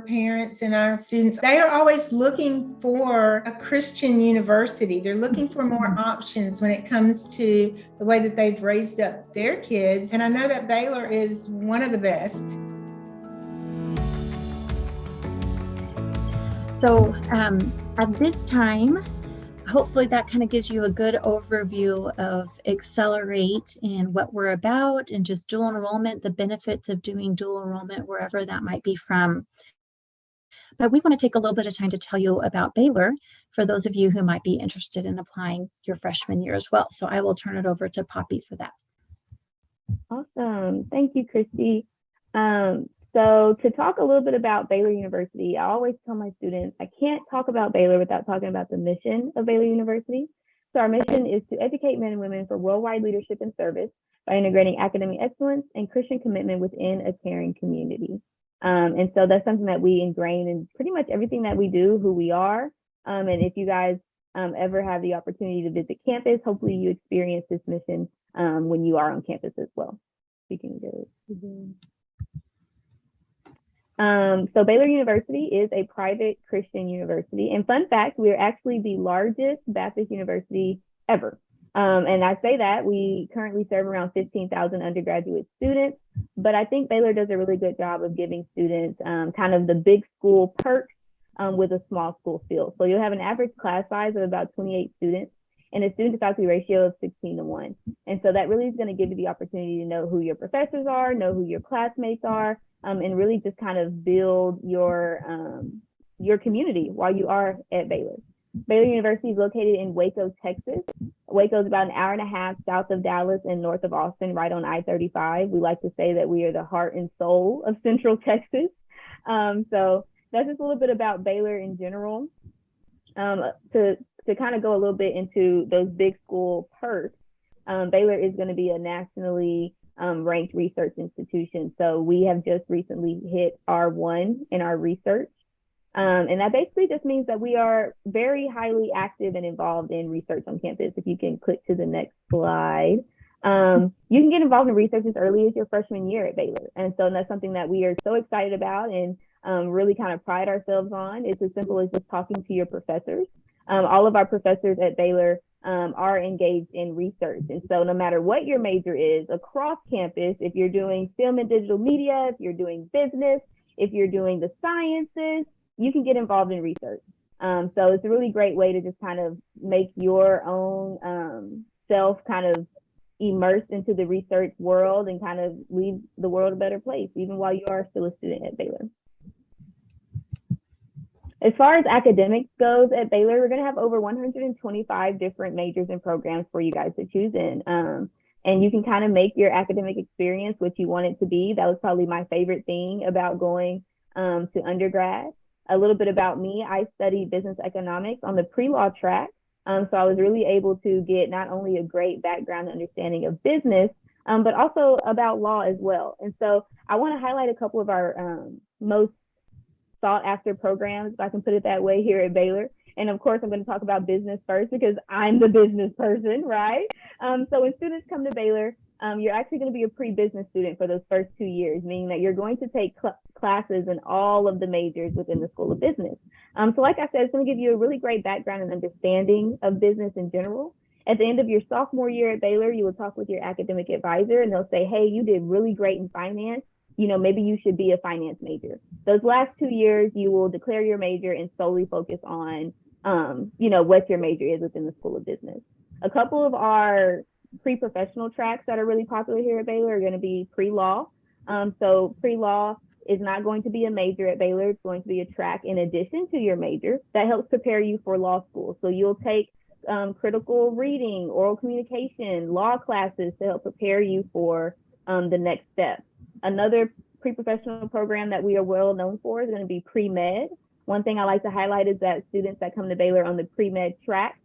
parents and our students, they are always looking for a Christian university. They're looking for more options when it comes to the way that they've raised up their kids. And I know that Baylor is one of the best. So at this time, hopefully that kind of gives you a good overview of Accelerate and what we're about, and just dual enrollment, the benefits of doing dual enrollment wherever that might be from. But we want to take a little bit of time to tell you about Baylor for those of you who might be interested in applying your freshman year as well. So I will turn it over to Poppy for that. Awesome. Thank you, Kristy. So to talk a little bit about Baylor University, I always tell my students, I can't talk about Baylor without talking about the mission of Baylor University. So our mission is to educate men and women for worldwide leadership and service by integrating academic excellence and Christian commitment within a caring community. And so that's something that we ingrain in pretty much everything that we do, who we are. And if you guys ever have the opportunity to visit campus, hopefully you experience this mission when you are on campus as well. You can go. So Baylor University is a private Christian university. And fun fact, we are actually the largest Baptist university ever. And I say that we currently serve around 15,000 undergraduate students, but I think Baylor does a really good job of giving students kind of the big school perks with a small school feel. So you'll have an average class size of about 28 students and a student to faculty ratio of 16:1. And so that really is going to give you the opportunity to know who your professors are, know who your classmates are, and really just kind of build your community while you are at Baylor. Baylor University is located in Waco, Texas. Waco is about an hour and a half south of Dallas and north of Austin, right on I-35. We like to say that we are the heart and soul of Central Texas. So that's just a little bit about Baylor in general. To kind of go a little bit into those big school perks, Baylor is going to be a nationally ranked research institution. So we have just recently hit R1 in our research. And that basically just means that we are very highly active and involved in research on campus. If you can click to the next slide. You can get involved in research as early as your freshman year at Baylor. And so that's something that we are so excited about and really kind of pride ourselves on. It's as simple as just talking to your professors. All of our professors at Baylor are engaged in research. And so no matter what your major is across campus, if you're doing film and digital media, if you're doing business, if you're doing the sciences, you can get involved in research. So it's a really great way to just kind of make your own self kind of immersed into the research world and kind of leave the world a better place, even while you are still a student at Baylor. As far as academics goes at Baylor, we're going to have over 125 different majors and programs for you guys to choose in. And you can kind of make your academic experience what you want it to be. That was probably my favorite thing about going to undergrad. A little bit about me, I studied business economics on the pre-law track. So I was really able to get not only a great background understanding of business, but also about law as well. And so I want to highlight a couple of our most sought after programs, if I can put it that way, here at Baylor. And of course, I'm going to talk about business first because I'm the business person, right? So when students come to Baylor, you're actually going to be a pre-business student for those first 2 years, meaning that you're going to take classes in all of the majors within the School of Business. So like I said, it's going to give you a really great background and understanding of business in general. At the end of your sophomore year at Baylor, you will talk with your academic advisor and they'll say, hey, you did really great in finance. You know, maybe you should be a finance major. Those last 2 years, you will declare your major and solely focus on, you know, what your major is within the School of Business. A couple of our pre-professional tracks that are really popular here at Baylor are going to be pre-law. So pre-law is not going to be a major at Baylor. It's going to be a track in addition to your major that helps prepare you for law school. So you'll take critical reading, oral communication, law classes to help prepare you for the next step. Another pre-professional program that we are well known for is going to be pre-med. One thing I like to highlight is that students that come to Baylor on the pre-med track,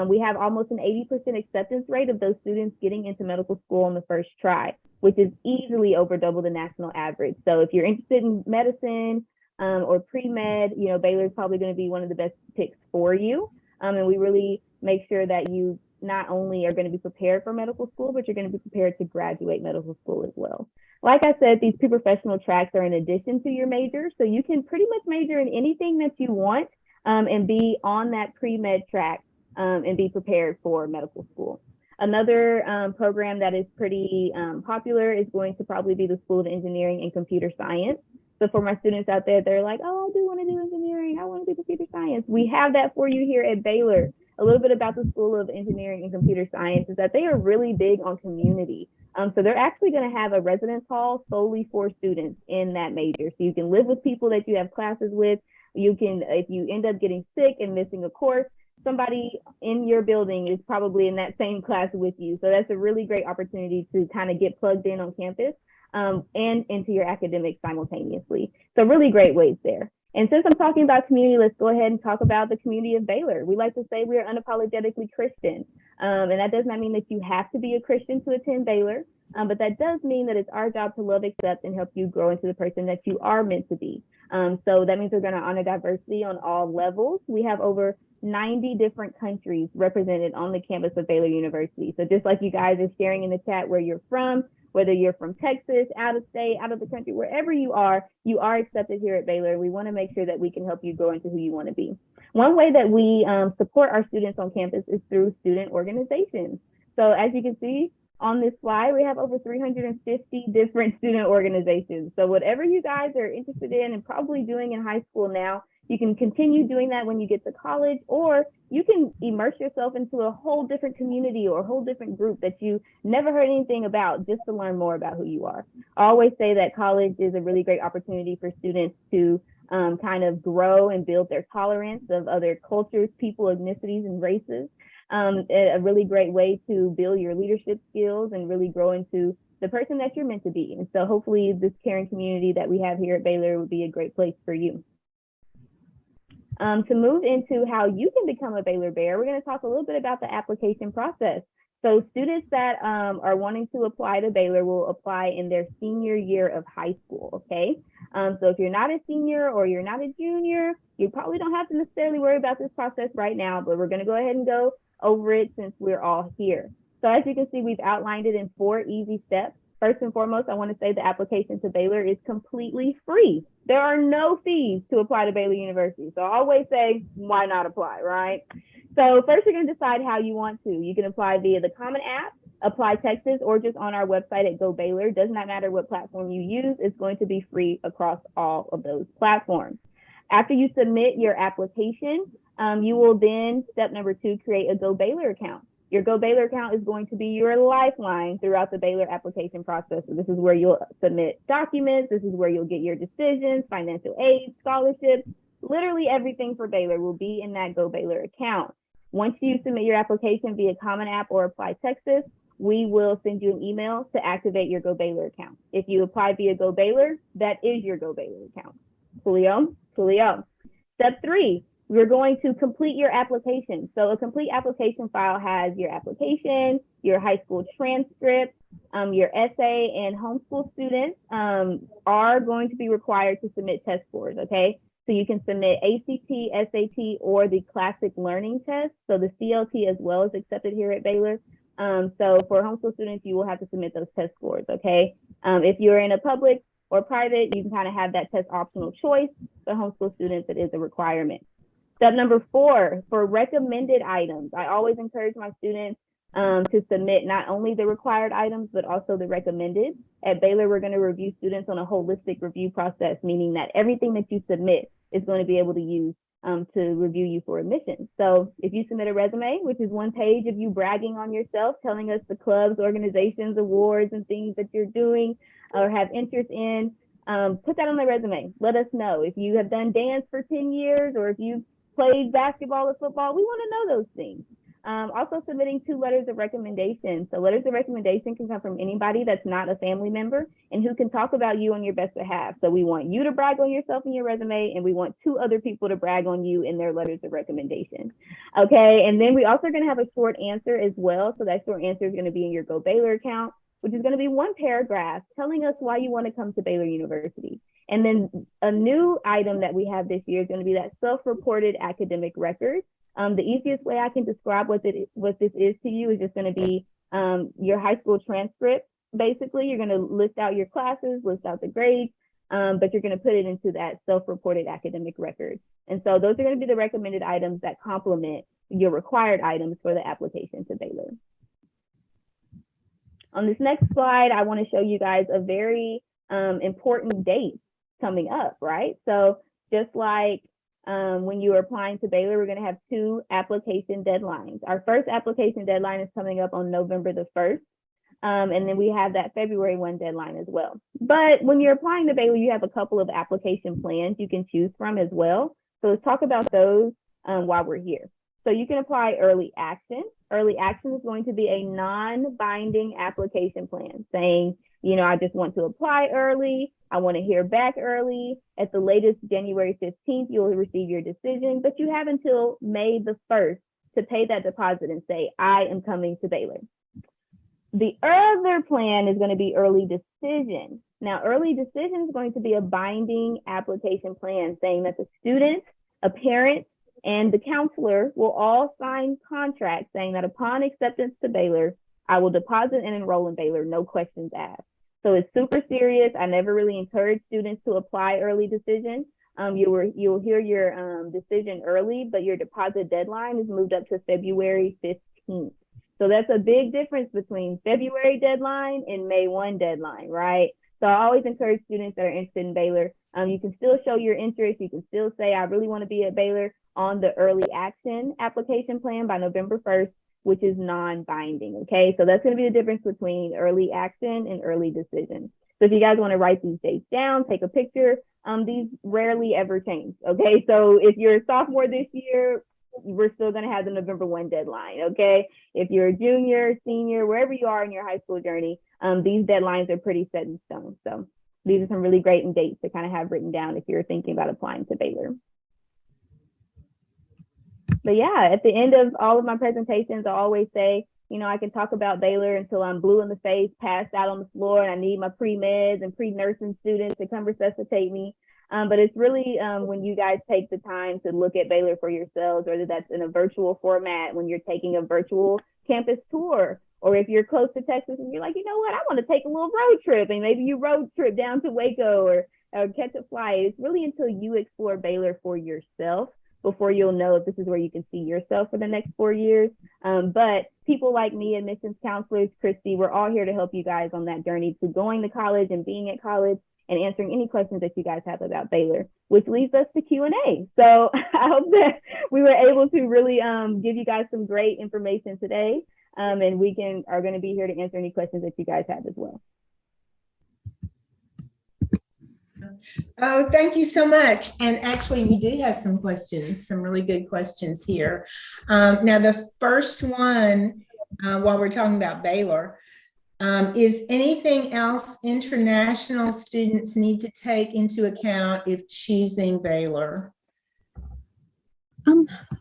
we have almost an 80% acceptance rate of those students getting into medical school on the first try, which is easily over double the national average. So if you're interested in medicine or pre-med, you know, Baylor is probably going to be one of the best picks for you. And we really make sure that you not only are going to be prepared for medical school, but you're going to be prepared to graduate medical school as well. Like I said, these pre-professional tracks are in addition to your major, so you can pretty much major in anything that you want and be on that pre-med track and be prepared for medical school. Another program that is pretty popular is going to probably be the School of Engineering and Computer Science. So for my students out there, they're like, oh, I do want to do engineering. I want to do computer science. We have that for you here at Baylor. A little bit about the School of Engineering and Computer Science is that they are really big on community. So they're actually going to have a residence hall solely for students in that major. So you can live with people that you have classes with. You can, if you end up getting sick and missing a course, somebody in your building is probably in that same class with you. So that's a really great opportunity to kind of get plugged in on campus and into your academics simultaneously. So really great ways there. And since I'm talking about community, let's go ahead and talk about the community of Baylor. We like to say we are unapologetically Christian. And that does not mean that you have to be a Christian to attend Baylor, but that does mean that it's our job to love, accept, and help you grow into the person that you are meant to be. So that means we're going to honor diversity on all levels. We have over 90 different countries represented on the campus of Baylor University. So just like you guys are sharing in the chat where you're from, whether you're from Texas, out of state, out of the country, wherever you are accepted here at Baylor. We want to make sure that we can help you grow into who you want to be. One way that we support our students on campus is through student organizations. So as you can see on this slide, we have over 350 different student organizations. So whatever you guys are interested in and probably doing in high school now, you can continue doing that when you get to college, or you can immerse yourself into a whole different community or a whole different group that you never heard anything about just to learn more about who you are. I always say that college is a really great opportunity for students to kind of grow and build their tolerance of other cultures, people, ethnicities, and races. A really great way to build your leadership skills and really grow into the person that you're meant to be. And so hopefully this caring community that we have here at Baylor would be a great place for you. To move into how you can become a Baylor Bear, we're going to talk a little bit about the application process. So students that are wanting to apply to Baylor will apply in their senior year of high school, okay? So if you're not a senior or you're not a junior, you probably don't have to necessarily worry about this process right now, but we're going to go ahead and go over it since we're all here. So as you can see, we've outlined it in 4 easy steps. First and foremost, I want to say the application to Baylor is completely free. There are no fees to apply to Baylor University. So I always say, why not apply, right? So first, you're going to decide how you want to. You can apply via the Common App, Apply Texas, or just on our website at Go Baylor. Does not matter what platform you use. It's going to be free across all of those platforms. After you submit your application, you will then, step number 2, create a Go Baylor account. Your Go Baylor account is going to be your lifeline throughout the Baylor application process. So this is where you'll submit documents. This is where you'll get your decisions, financial aid, scholarships. Literally everything for Baylor will be in that Go Baylor account. Once you submit your application via Common App or Apply Texas, we will send you an email to activate your Go Baylor account. If you apply via Go Baylor, that is your Go Baylor account. Coolio? Coolio. Step 3. We're going to complete your application. So a complete application file has your application, your high school transcript, your essay, and homeschool students are going to be required to submit test scores, okay? So you can submit ACT, SAT, or the Classic Learning Test. So the CLT as well is accepted here at Baylor. So for homeschool students, you will have to submit those test scores, okay? If you're in a public or private, you can kind of have that test optional choice. For homeschool students, it is a requirement. Step number 4, for recommended items. I always encourage my students to submit not only the required items, but also the recommended. At Baylor, we're going to review students on a holistic review process, meaning that everything that you submit is going to be able to use to review you for admission. So if you submit a resume, which is 1 page of you bragging on yourself, telling us the clubs, organizations, awards, and things that you're doing or have interest in, put that on the resume. Let us know. If you have done dance for 10 years or if you've played basketball or football, we want to know those things. Also submitting 2 letters of recommendation. So letters of recommendation can come from anybody that's not a family member and who can talk about you on your best behalf. So we want you to brag on yourself in your resume, and we want 2 other people to brag on you in their letters of recommendation. Okay, and then we also are going to have a short answer as well. So that short answer is going to be in your Go Baylor account, which is going to be 1 paragraph telling us why you want to come to Baylor University. And then a new item that we have this year is going to be that self-reported academic record. The easiest way I can describe what this is to you is just going to be your high school transcript. Basically, you're going to list out your classes, list out the grades, but you're going to put it into that self-reported academic record. And so those are going to be the recommended items that complement your required items for the application to Baylor. On this next slide, I want to show you guys a very important date coming up, right? So just like when you are applying to Baylor, we're going to have 2 application deadlines. Our first application deadline is coming up on November the 1st. And then we have that February 1 deadline as well. But when you're applying to Baylor, you have a couple of application plans you can choose from as well. So let's talk about those while we're here. So you can apply early action. Early action is going to be a non-binding application plan saying, you know, I just want to apply early. I want to hear back early. At the latest January 15th, you'll receive your decision, but you have until May the 1st to pay that deposit and say, I am coming to Baylor. The other plan is going to be early decision. Now, early decision is going to be a binding application plan saying that the student, a parent, and the counselor will all sign contracts saying that upon acceptance to Baylor, I will deposit and enroll in Baylor, no questions asked. So it's super serious. I never really encourage students to apply early decision. You'll hear your decision early, but your deposit deadline is moved up to February 15th. So that's a big difference between February deadline and May 1 deadline, right? So I always encourage students that are interested in Baylor. You can still show your interest. You can still say, I really want to be at Baylor on the early action application plan by November 1st, which is non-binding, okay? So that's going to be the difference between early action and early decision. So if you guys want to write these dates down, take a picture, these rarely ever change, okay? So if you're a sophomore this year, we're still going to have the November 1 deadline, okay? If you're a junior, senior, wherever you are in your high school journey, these deadlines are pretty set in stone. So these are some really great dates to kind of have written down if you're thinking about applying to Baylor. But yeah, at the end of all of my presentations, I always say, you know, I can talk about Baylor until I'm blue in the face, passed out on the floor, and I need my pre-meds and pre-nursing students to come resuscitate me. But it's really when you guys take the time to look at Baylor for yourselves, whether that's in a virtual format, when you're taking a virtual campus tour, or if you're close to Texas and you're like, you know what, I want to take a little road trip, and maybe you road trip down to Waco or catch a flight. It's really until you explore Baylor for yourself before you'll know if this is where you can see yourself for the next 4 years. But people like me, admissions counselors, Kristy, we're all here to help you guys on that journey to going to college and being at college and answering any questions that you guys have about Baylor, which leads us to Q&A. So I hope that we were able to really give you guys some great information today. And we are going to be here to answer any questions that you guys have as well. Oh, thank you so much. And actually, we do have some questions, some really good questions here. Now, the first one, while we're talking about Baylor, is anything else international students need to take into account if choosing Baylor?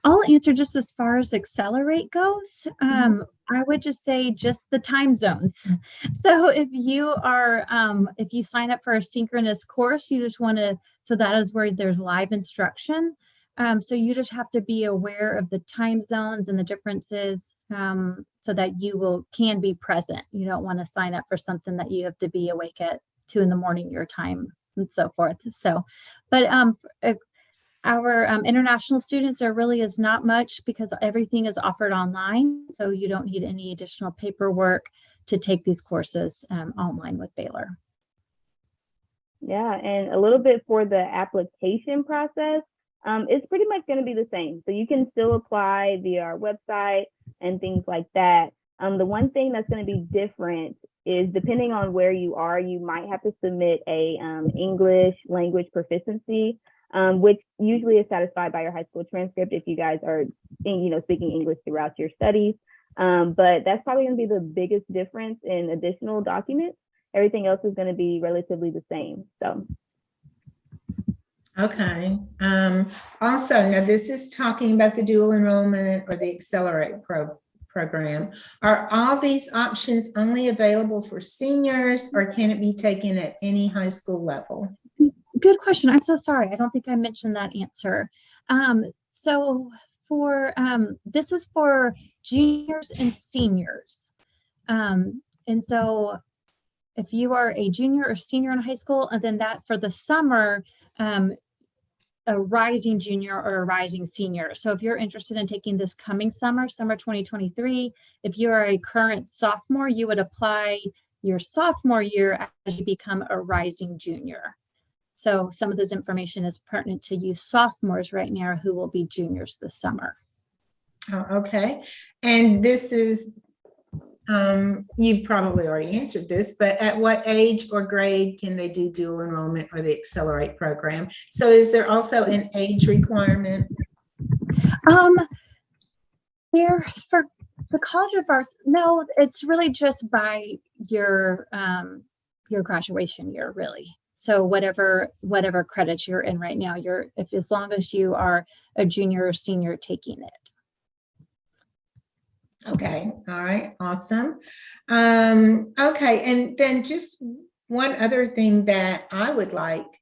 I'll answer just as far as Accelerate goes. I would just say just the time zones. So if you are, if you sign up for a synchronous course, you just want to, so that is where there's live instruction. So you just have to be aware of the time zones and the differences so that you can be present. You don't want to sign up for something that you have to be awake at 2 in the morning your time and so forth. So, but our international students, there really is not much because everything is offered online. So you don't need any additional paperwork to take these courses online with Baylor. Yeah, and a little bit for the application process, it's pretty much going to be the same. So you can still apply via our website and things like that. The one thing that's going to be different is depending on where you are, you might have to submit a English language proficiency, which usually is satisfied by your high school transcript if you guys are, speaking English throughout your studies. But that's probably going to be the biggest difference in additional documents. Everything else is going to be relatively the same. So. Okay. Also, now this is talking about the dual enrollment or the Accelerate program. Are all these options only available for seniors, or can it be taken at any high school level? Good question. I'm so sorry. I don't think I mentioned that answer. So this is for juniors and seniors. And so if you are a junior or senior in high school, and then that for the summer, a rising junior or a rising senior. So if you're interested in taking this coming summer 2023, if you are a current sophomore, you would apply your sophomore year as you become a rising junior. So some of this information is pertinent to you sophomores right now who will be juniors this summer. Oh, okay. And this is, you probably already answered this, but at what age or grade can they do dual enrollment or the Accelerate program? So is there also an age requirement? Here for the College of Arts, no, it's really just by your graduation year, really. So whatever credits you're in right now, as long as you are a junior or senior taking it. Okay. All right. Awesome. Okay. And then just one other thing that I would like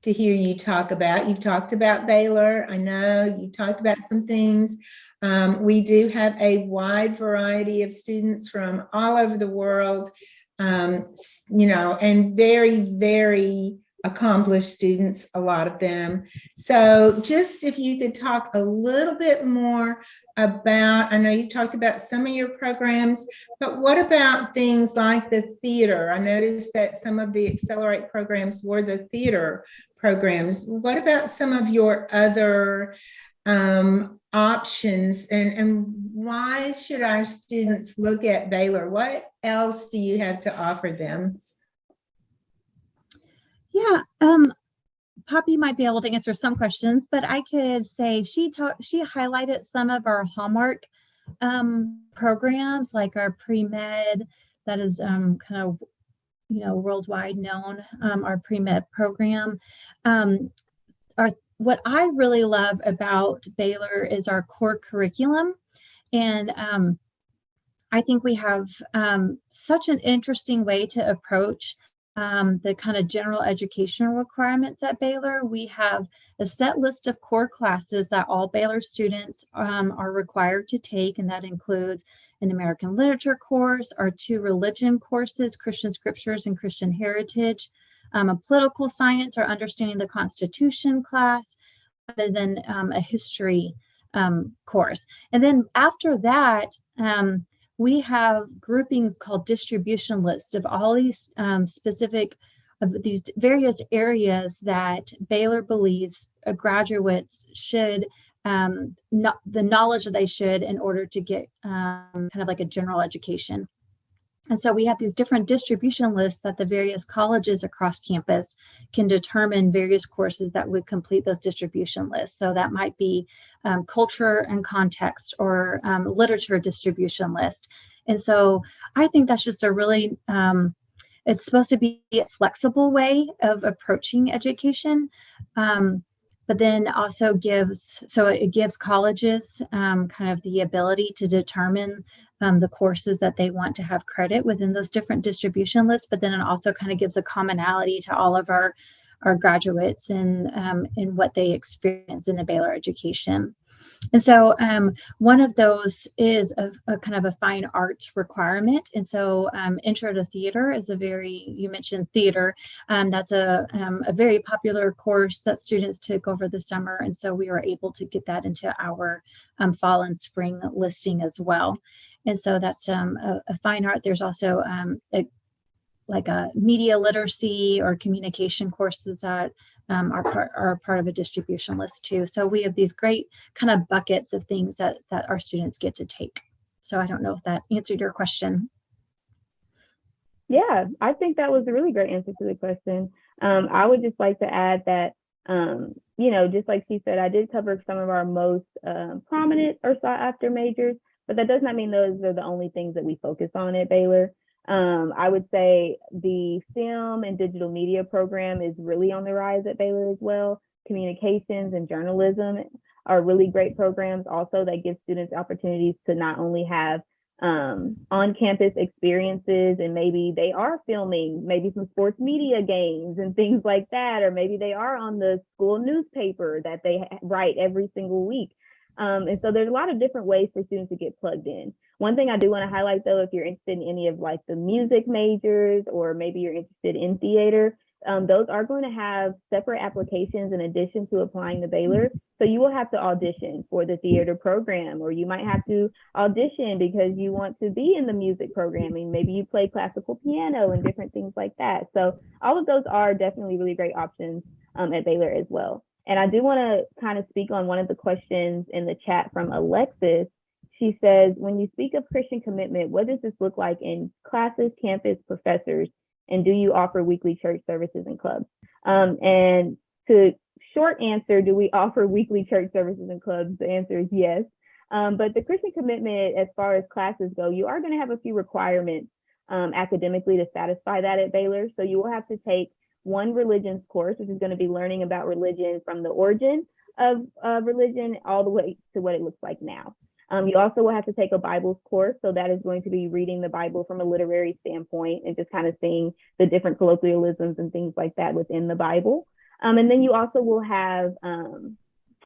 to hear you talk about. You've talked about Baylor. I know you talked about some things. We do have a wide variety of students from all over the world, and very, very accomplished students, a lot of them. So just if you could talk a little bit more about, I know you talked about some of your programs, but what about things like the theater? I noticed that some of the Accelerate programs were the theater programs. What about some of your other options, and why should our students look at Baylor? What else do you have to offer them? Yeah, Poppy might be able to answer some questions, but I could say she highlighted some of our hallmark programs, like our pre-med that is kind of worldwide known, our pre-med program. What I really love about Baylor is our core curriculum, and I think we have such an interesting way to approach the kind of general educational requirements at Baylor. We have a set list of core classes that all Baylor students are required to take, and that includes an American literature course, our 2 religion courses, Christian scriptures and Christian heritage, a political science or understanding the Constitution class, and then a history course. And then after that, we have groupings called distribution lists of all these specific of these various areas that Baylor believes graduates should the knowledge that they should in order to get kind of like a general education. And so we have these different distribution lists that the various colleges across campus can determine various courses that would complete those distribution lists. So that might be culture and context, or literature distribution list. And so I think that's just a really, it's supposed to be a flexible way of approaching education, but then also gives colleges kind of the ability to determine the courses that they want to have credit within those different distribution lists, but then it also kind of gives a commonality to all of our graduates and in what they experience in the Baylor education. And so one of those is a kind of a fine arts requirement. And so Intro to Theater is you mentioned theater. That's a very popular course that students took over the summer. And so we were able to get that into our fall and spring listing as well. And so that's a fine art. There's also like a media literacy or communication courses that are part of a distribution list too. So we have these great kind of buckets of things that our students get to take. So I don't know if that answered your question. Yeah, I think that was a really great answer to the question. I would just like to add that, just like she said, I did cover some of our most prominent or sought after majors, but that does not mean those are the only things that we focus on at Baylor. I would say the film and digital media program is really on the rise at Baylor as well. Communications and journalism are really great programs also that give students opportunities to not only have on-campus experiences, and maybe they are filming maybe some sports media games and things like that, or maybe they are on the school newspaper that they write every single week. And so there's a lot of different ways for students to get plugged in. One thing I do want to highlight, though, if you're interested in any of like the music majors, or maybe you're interested in theater, those are going to have separate applications in addition to applying to Baylor. So you will have to audition for the theater program, or you might have to audition because you want to be in the music programming. Maybe you play classical piano and different things like that. So all of those are definitely really great options at Baylor as well. And I do want to kind of speak on one of the questions in the chat from Alexis. She says, when you speak of Christian commitment, what does this look like in classes, campus, professors, and do you offer weekly church services and clubs? And to short answer, do we offer weekly church services and clubs? The answer is yes. But the Christian commitment, as far as classes go, you are going to have a few requirements academically to satisfy that at Baylor. So you will have to take one religions course, which is going to be learning about religion from the origin of religion all the way to what it looks like now. You also will have to take a Bibles course. So that is going to be reading the Bible from a literary standpoint and just kind of seeing the different colloquialisms and things like that within the Bible. And then you also will have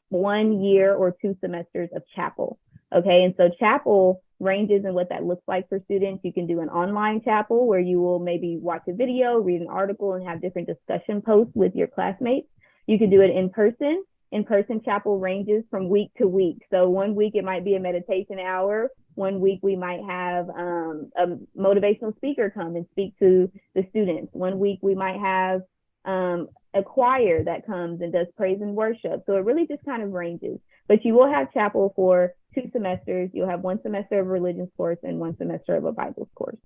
1 year or 2 semesters of chapel. Okay, and so chapel ranges in what that looks like for students. You can do an online chapel where you will maybe watch a video, read an article, and have different discussion posts with your classmates. You can do it in person. In-person chapel ranges from week to week. So 1 week it might be a meditation hour. 1 week we might have a motivational speaker come and speak to the students. 1 week we might have a choir that comes and does praise and worship. So it really just kind of ranges. But you will have chapel for 2 semesters. You'll have 1 semester of a religions course and 1 semester of a Bibles course.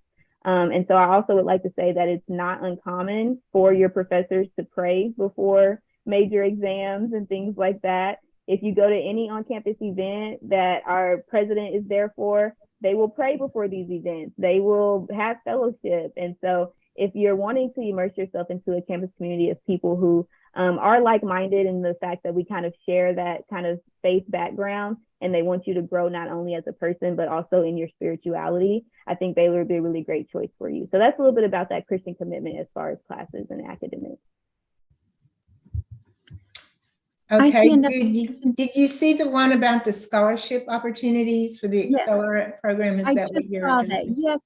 And so I also would like to say that it's not uncommon for your professors to pray before major exams and things like that. If you go to any on-campus event that our president is there for, they will pray before these events. They will have fellowship. And so if you're wanting to immerse yourself into a campus community of people who are like-minded in the fact that we kind of share that kind of faith background, and they want you to grow not only as a person, but also in your spirituality, I think Baylor would be a really great choice for you. So that's a little bit about that Christian commitment as far as classes and academics. Okay, did you see the one about the scholarship opportunities for the Accelerate program? Is that what you're addressing? Yes.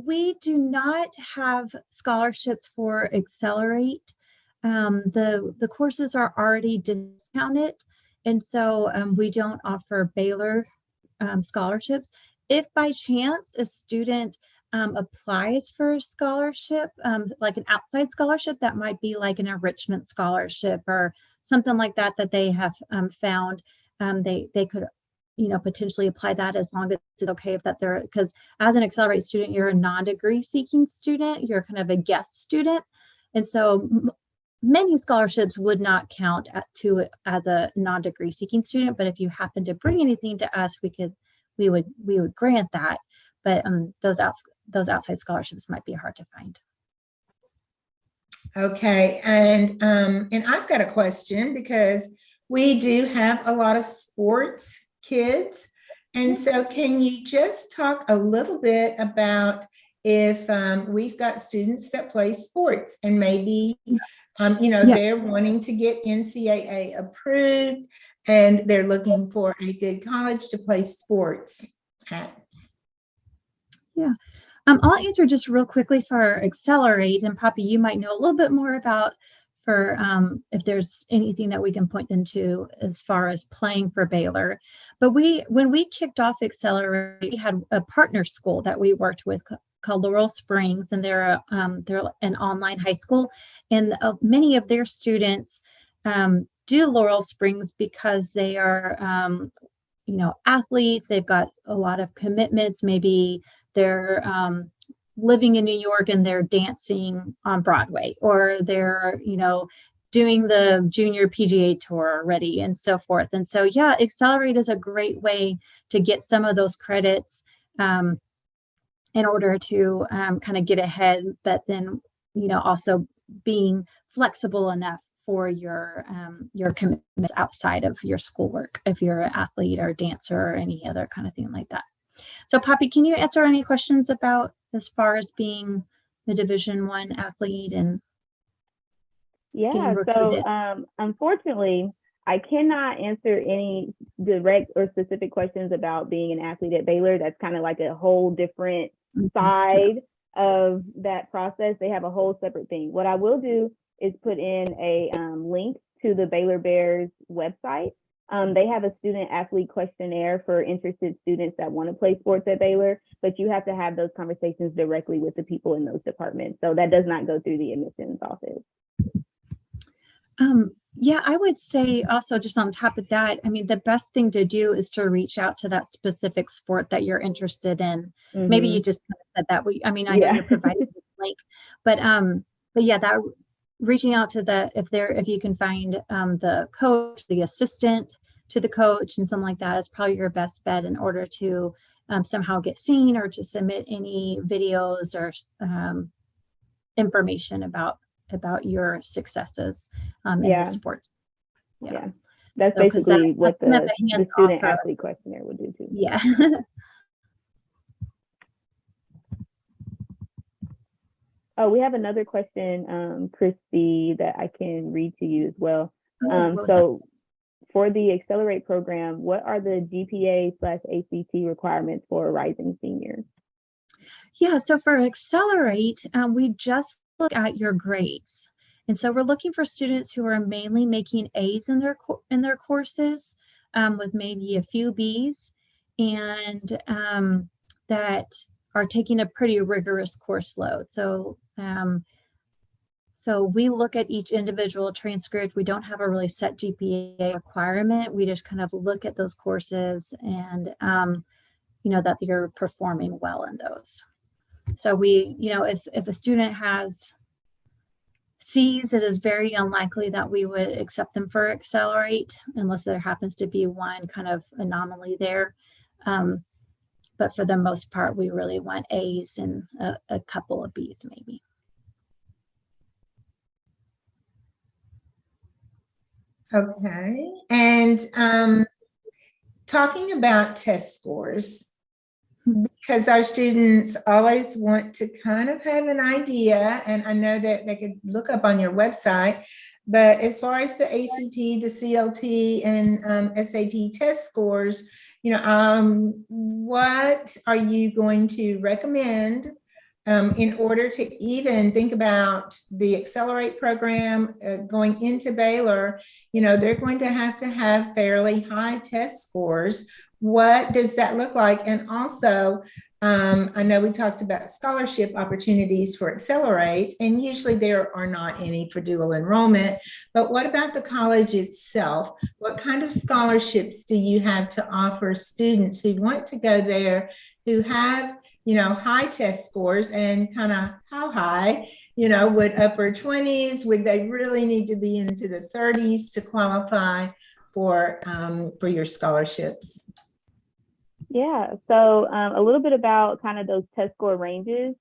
We do not have scholarships for Accelerate. The courses are already discounted, and so we don't offer Baylor scholarships. If by chance a student applies for a scholarship, like an outside scholarship, that might be like an enrichment scholarship or something like that that they have found, they could potentially apply that, as long as it's okay if that they're, because as an Accelerate student, you're a non-degree seeking student, you're kind of a guest student, and so many scholarships would not count as a non-degree seeking student. But if you happen to bring anything to us, we would grant that. But those outside scholarships might be hard to find. Okay, and I've got a question, because we do have a lot of sports kids, and so can you just talk a little bit about if we've got students that play sports and maybe they're wanting to get NCAA approved and they're looking for a good college to play sports at? Yeah, I'll answer just real quickly for Accelerate, and Poppy, you might know a little bit more about for if there's anything that we can point them to as far as playing for Baylor. But when we kicked off Accelerate, we had a partner school that we worked with called Laurel Springs, and they're an online high school, and many of their students do Laurel Springs because they are athletes. They've got a lot of commitments. Maybe they're living in New York and they're dancing on Broadway, or they're doing the junior PGA tour already, and so forth. And so Accelerate is a great way to get some of those credits in order to kind of get ahead, but then also being flexible enough for your commitments outside of your schoolwork, if you're an athlete or dancer or any other kind of thing like that. So Poppy, can you answer any questions about as far as being the Division I athlete and getting recruited? So unfortunately, I cannot answer any direct or specific questions about being an athlete at Baylor. That's kind of like a whole different side of that process. They have a whole separate thing. What I will do is put in a link to the Baylor Bears website. They have a student athlete questionnaire for interested students that want to play sports at Baylor, but you have to have those conversations directly with the people in those departments. So that does not go through the admissions office. Yeah, I would say also just on top of that, I mean, the best thing to do is to reach out to that specific sport that you're interested in. Maybe you just kind of said that. I mean, I know you're providing this link, but yeah, that reaching out to if you can find the coach, the assistant to the coach, and something like that is probably your best bet in order to somehow get seen or to submit any videos or information about your successes in the sports. Yeah. That's basically what the student athlete questionnaire would do too. Yeah. Oh, we have another question, Kristy, that I can read to you as well. So for the Accelerate program, what are the GPA/ACT requirements for a rising senior? Yeah, so for Accelerate, we just look at your grades. And so we're looking for students who are mainly making A's in their courses, with maybe a few B's, and that are taking a pretty rigorous course load. So we look at each individual transcript. We don't have a really set GPA requirement. We just kind of look at those courses and that you're performing well in those. So if a student has C's, it is very unlikely that we would accept them for Accelerate unless there happens to be one kind of anomaly there. But for the most part, we really want A's and a couple of B's maybe. Okay. And talking about test scores, because our students always want to kind of have an idea, and I know that they could look up on your website, but as far as the ACT, the CLT, and SAT test scores, what are you going to recommend in order to even think about the Accelerate program going into Baylor? They're going to have fairly high test scores. What does that look like? And also, I know we talked about scholarship opportunities for Accelerate, and usually there are not any for dual enrollment, but what about the college itself? What kind of scholarships do you have to offer students who want to go there, who have high test scores, and kind of how high, would upper 20s, would they really need to be into the 30s to qualify for your scholarships? Yeah, so a little bit about kind of those test score ranges.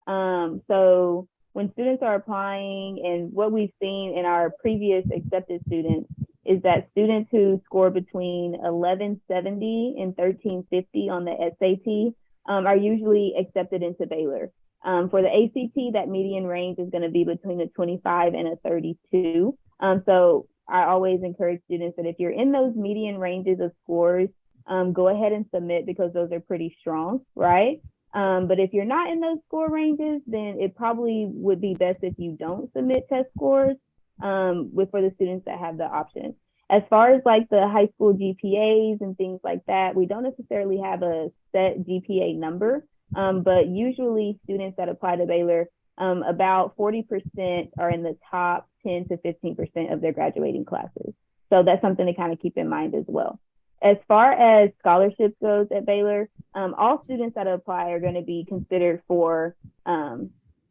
So when students are applying, and what we've seen in our previous accepted students is that students who score between 1170 and 1350 on the SAT are usually accepted into Baylor. For the ACT, that median range is going to be between a 25 and a 32. So I always encourage students that if you're in those median ranges of scores, go ahead and submit, because those are pretty strong, right? But if you're not in those score ranges, then it probably would be best if you don't submit test scores for the students that have the option. As far as like the high school GPAs and things like that, we don't necessarily have a set GPA number, but usually students that apply to Baylor, about 40% are in the top 10 to 15% of their graduating classes. So that's something to kind of keep in mind as well. As far as scholarships goes at Baylor, all students that apply are going to be considered for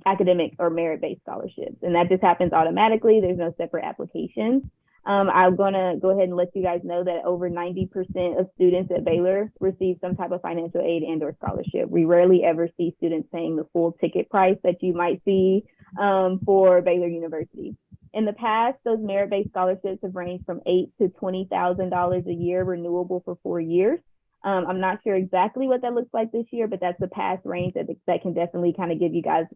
academic or merit-based scholarships, and that just happens automatically. There's no separate applications. I'm going to go ahead and let you guys know that over 90% of students at Baylor receive some type of financial aid and or scholarship. We rarely ever see students paying the full ticket price that you might see for Baylor University. In the past, those merit-based scholarships have ranged from $8,000 to $20,000 a year, renewable for 4 years. I'm not sure exactly what that looks like this year, but that's the past range that can definitely kind of give you guys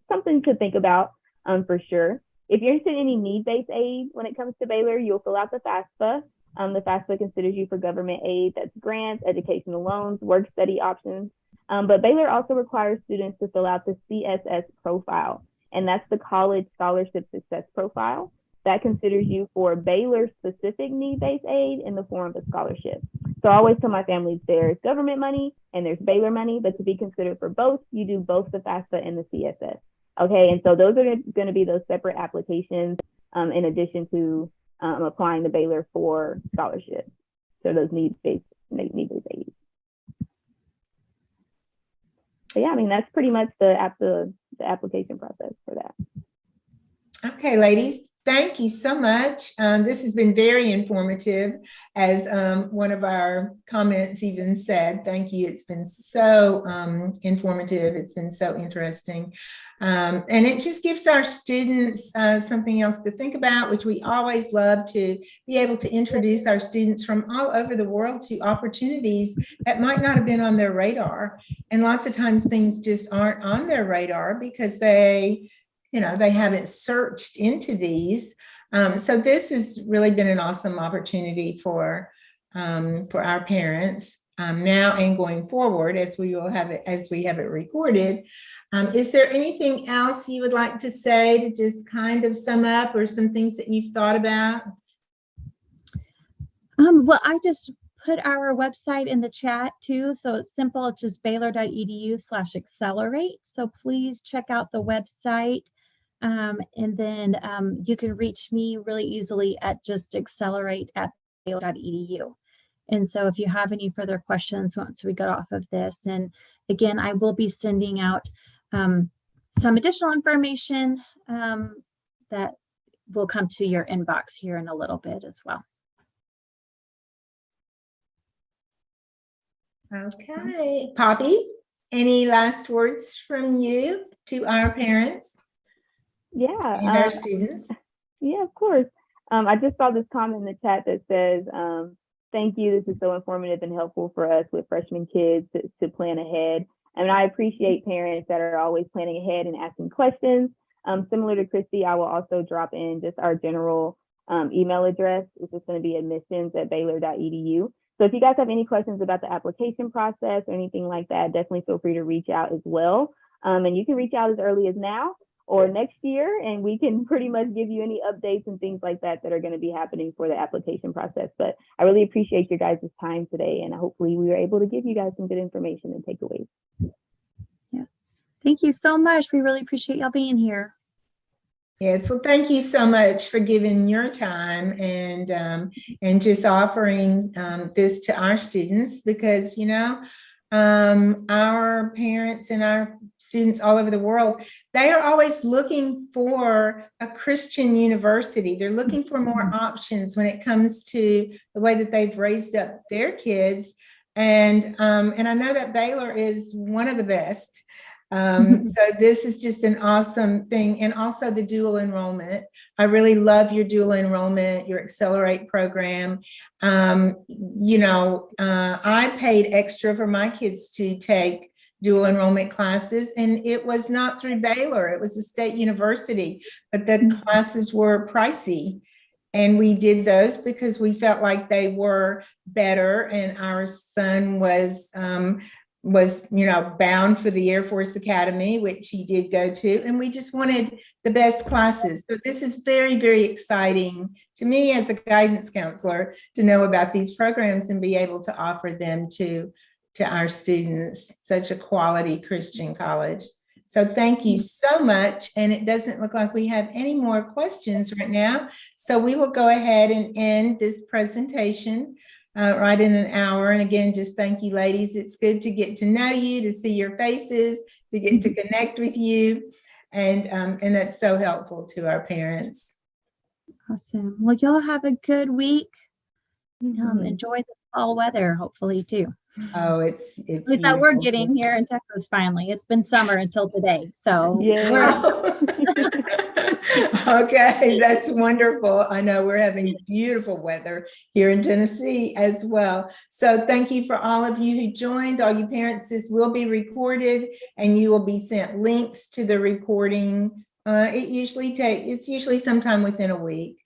something to think about for sure. If you're interested in any need-based aid when it comes to Baylor, you'll fill out the FAFSA. The FAFSA considers you for government aid. That's grants, educational loans, work study options. But Baylor also requires students to fill out the CSS profile, and that's the College Scholarship Success Profile. That considers you for Baylor-specific need-based aid in the form of a scholarship. So I always tell my families there's government money and there's Baylor money, but to be considered for both, you do both the FAFSA and the CSS. Okay, and so those are going to be those separate applications in addition to applying to Baylor for scholarship. So those need-based aid. So yeah, I mean, that's pretty much the application process for that. Okay, ladies, thank you so much. This has been very informative, as one of our comments even said. Thank you. It's been so informative. It's been so interesting. And it just gives our students something else to think about, which we always love to be able to introduce our students from all over the world to opportunities that might not have been on their radar. And lots of times things just aren't on their radar because they haven't searched into these. So this has really been an awesome opportunity for our parents now and going forward as we have it recorded. Is there anything else you would like to say to just kind of sum up, or some things that you've thought about? Well, I just put our website in the chat too. So it's simple. It's just baylor.edu/accelerate. So please check out the website. And then you can reach me really easily at just accelerate@baylor.edu. And so if you have any further questions once we get off of this, and again, I will be sending out some additional information that will come to your inbox here in a little bit as well. Okay, Poppy, any last words from you to our parents? Yeah, and our students? Yeah, of course. I just saw this comment in the chat that says, thank you, this is so informative and helpful for us with freshman kids to plan ahead. And I appreciate parents that are always planning ahead and asking questions. Similar to Kristy, I will also drop in just our general email address. It's just going to be admissions@baylor.edu. So if you guys have any questions about the application process or anything like that, definitely feel free to reach out as well. And you can reach out as early as now or next year, and we can pretty much give you any updates and things like that that are going to be happening for the application process. But I really appreciate your guys' time today, and hopefully we were able to give you guys some good information and takeaways. Yeah, thank you so much. We really appreciate y'all being here. Yes, well, thank you so much for giving your time and just offering this to our students, because our parents and our students all over the world, they are always looking for a Christian university. They're looking for more options when it comes to the way that they've raised up their kids. And I know that Baylor is one of the best. So this is just an awesome thing. And also the dual enrollment. I really love your dual enrollment, your Accelerate program. I paid extra for my kids to take dual enrollment classes, and it was not through Baylor. It was a state university, but the classes were pricey. And we did those because we felt like they were better, and our son was bound for the Air Force Academy, which he did go to, and we just wanted the best classes. So this is very, very exciting to me as a guidance counselor to know about these programs and be able to offer them to our students, such a quality Christian college. So thank you so much. And it doesn't look like we have any more questions right now. So we will go ahead and end this presentation right in an hour. And again, just thank you, ladies. It's good to get to know you, to see your faces, to get to connect with you. And that's so helpful to our parents. Awesome. Well, y'all have a good week. Enjoy the fall weather, hopefully, too. Oh, it's at least that we're getting here in Texas finally. It's been summer until today. So okay, that's wonderful. I know we're having beautiful weather here in Tennessee as well. So thank you for all of you who joined. All you parents, this will be recorded and you will be sent links to the recording It's usually sometime within a week.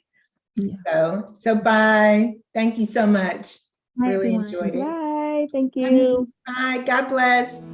Yeah. So bye. Thank you so much. Bye, Really everyone. enjoyed it. Bye. Thank you. Bye. God bless.